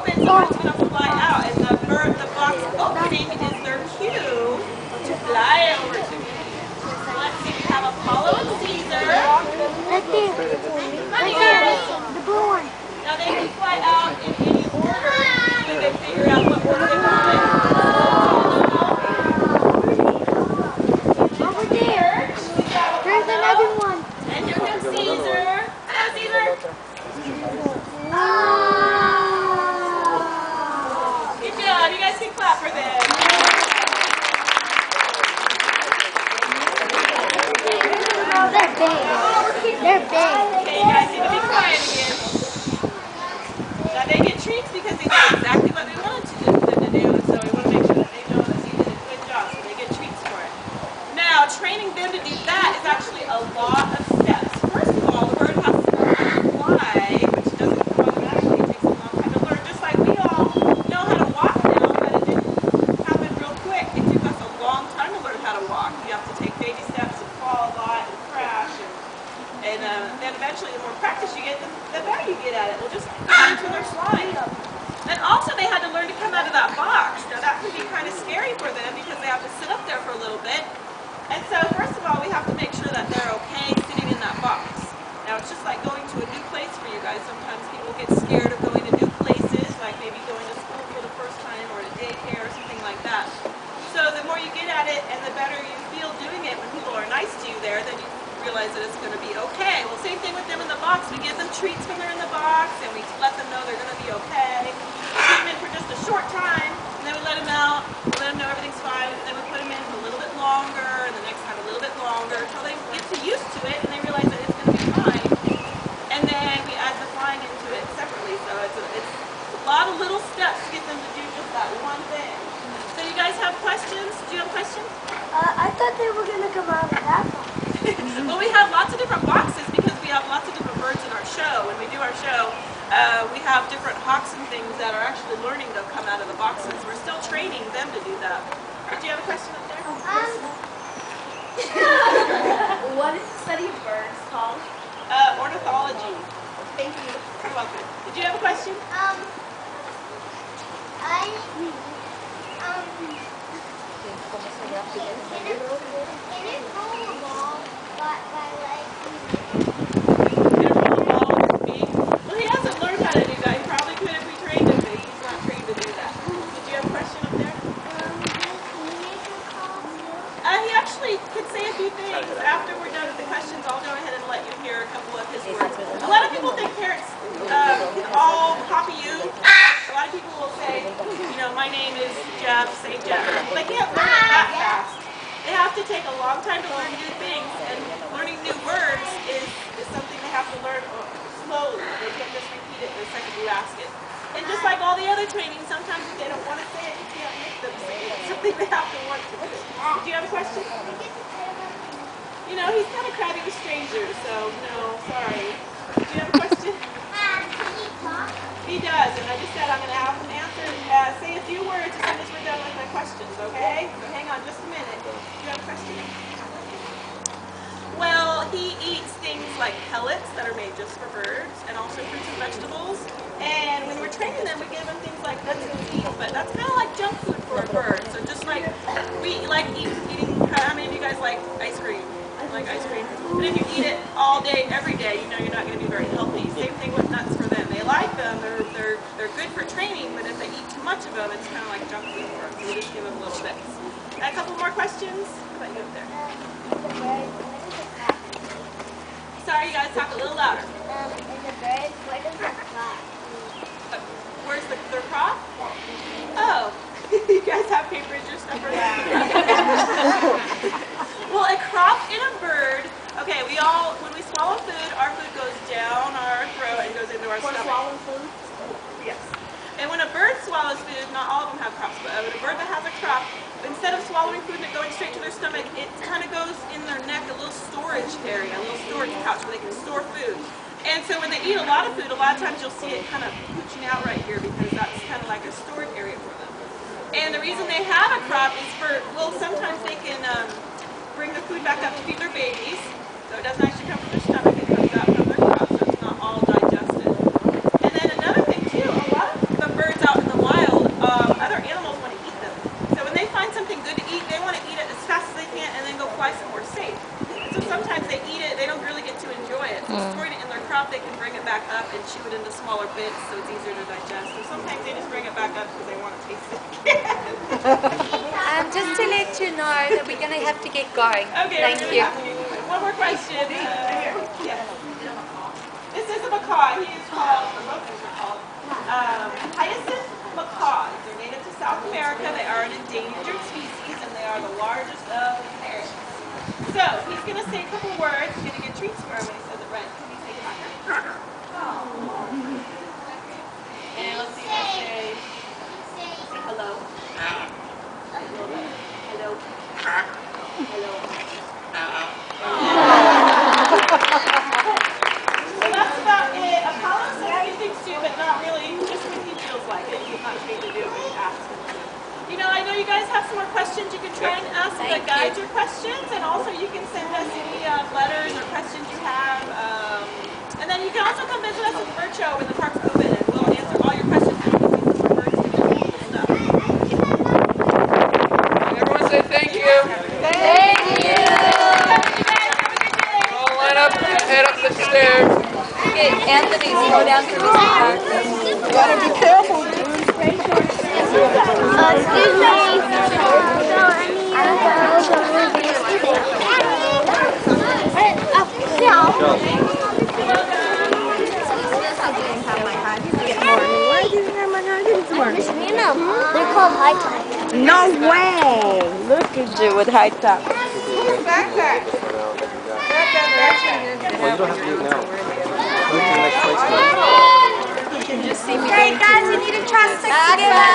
open, someone's going to fly out. And the box opening is their cue to fly over to me. So let's see, we have Apollo and Caesar. Right there. Honey girls. The blue one. Now they can fly out in any order until they figure out what order they want it. Over there. There's another one. And here comes Caesar. Hello, Caesar. Good job. You guys can clap for them. They're big. They're big. Okay, you guys need to be quiet again. Now they get treats because they did exactly what we wanted them to do. So we want to make sure that they know that you did a good job. So they get treats for it. Now, training them to do that is actually a lot of steps. First of all, the bird has to learn how to fly, which doesn't come automatically. It takes a long time to learn. Just like we all know how to walk now, but it didn't happen real quick. It took us a long time to learn how to walk. You have to take baby steps and fall a lot and crash. And then eventually, the more practice you get, the better you get at it. We'll just get into their slide. And also, they had to learn to come out of that box. Now, that can be kind of scary for them because they have to sit up there for a little bit. And so, first of all, we have to make sure that they're okay sitting in that box. Now, it's just like going to a new place for you guys. Sometimes people get scared of going to new places, like maybe going to school for the first time or to daycare or something like that. So, the more you get at it and the better you feel doing it when people are nice to you there, then you realize that it's going to be okay. Well, same thing with them in the box. We give them treats when they're in the box, and we let them know they're going to be okay. We keep them in for just a short time, and then we let them out, let them know everything's fine, and then we put them in for a little bit longer, and the next time a little bit longer, until they get used to it, and they realize that it's going to be fine. And then we add the flying into it separately. So it's a lot of little steps to get them to do just that one thing. So you guys have questions? Do you have questions? I thought they were going to come out of that box. Well, we have lots of different boxes because we have lots of different birds in our show. When we do our show, we have different hawks and things that are actually learning to come out of the boxes. We're still training them to do that. Did you have a question up there? What is the study of birds called? Ornithology. Thank you. You're welcome. Did you have a question? Can it roll a ball by legs? Well, he hasn't learned how to do that. He probably could if we trained him, but he's not trained to do that. Did you have a question up there? He actually could say a few things. After we're done with the questions, I'll go ahead and let you hear a couple of his words. A lot of people think parents can all copy you. A lot of people will say, you know, my name is Jeff, say Jeff. Well, they can't learn it that fast. They have to take a long time to learn new things, and learning new words is something they have to learn slowly. They can't just repeat it the second you ask it. And just like all the other training, sometimes if they don't want to say it, you can't make them say it. It's something they have to want to do. Do you have a question? You know, he's kind of crabby with strangers, so no, sorry. Do you have a question? He does, and I just said I'm going to have him answer, say a few words as soon as we're done with my questions, okay? So hang on just a minute. Do you have a question? Well, he eats things like pellets that are made just for birds, and also fruits and vegetables. And when we're training them, we give them things like nuts and seeds, but that's kind of like junk food for a bird. So just like we like eating, how many of you guys like ice cream? Like ice cream. But if you eat it all day, every day, you know you're not going to be very healthy. Same thing with nuts for them. They like them, they're good for training, but if they eat too much of them, it's kind of like junk food for them. So we just give them little bits. A couple more questions? How about you up there? Sorry, you guys talk a little louder. In the bird, where does it fly? Where's their crop? Oh, you guys have paper in your stuff for that? Well, a crop in a bird, okay, when we swallow food, our food goes down our throat and goes into our stomach. Swallowing food? Yes. And when a bird swallows food, not all of them have crops, but when a bird that has a crop, instead of swallowing food and it going straight to their stomach, it kind of goes in their neck, a little storage area, a little storage pouch where they can store food. And so when they eat a lot of food, a lot of times you'll see it kind of pooching out right here because that's kind of like a storage area for them. And the reason they have a crop is well, sometimes they can bring the food back up to feed their babies. So it doesn't actually come from their stomach, it comes out from their crop, so it's not all digested. And then another thing too, a lot of the birds we're gonna have to get going. Okay, Thank we're you. gonna have to get going. One more question. Yes. This is a macaw. He is called, or both of these are called, hyacinth macaws. They're native to South America. They are an endangered species, and they are the largest of the parrots. So, he's going to say a couple words. He's going to get treats for him when he says it right. Can you say Tucker? And let's see if I say hello. Hello. Hello. So that's about it. Apollo says he thinks too, but not really, just when he feels like it. He's not trained to do it when you ask him to. You know, I know you guys have some more questions. You can try and ask the guides your questions, and also you can send us any letters or questions you have. And then you can also come visit us at the bird show when the park's open, and we'll answer all your questions. You can see some more birds and stuff. Everyone say thank you. Thank you. All line up and head up the stairs. Okay, Anthony, slow down for this part. You gotta be careful. Excuse me. They're called high tops. No way. Look at you with high top. Well, you don't have to eat now. Move to the next place. You can just see me. Hey guys, you need to try SixFlag.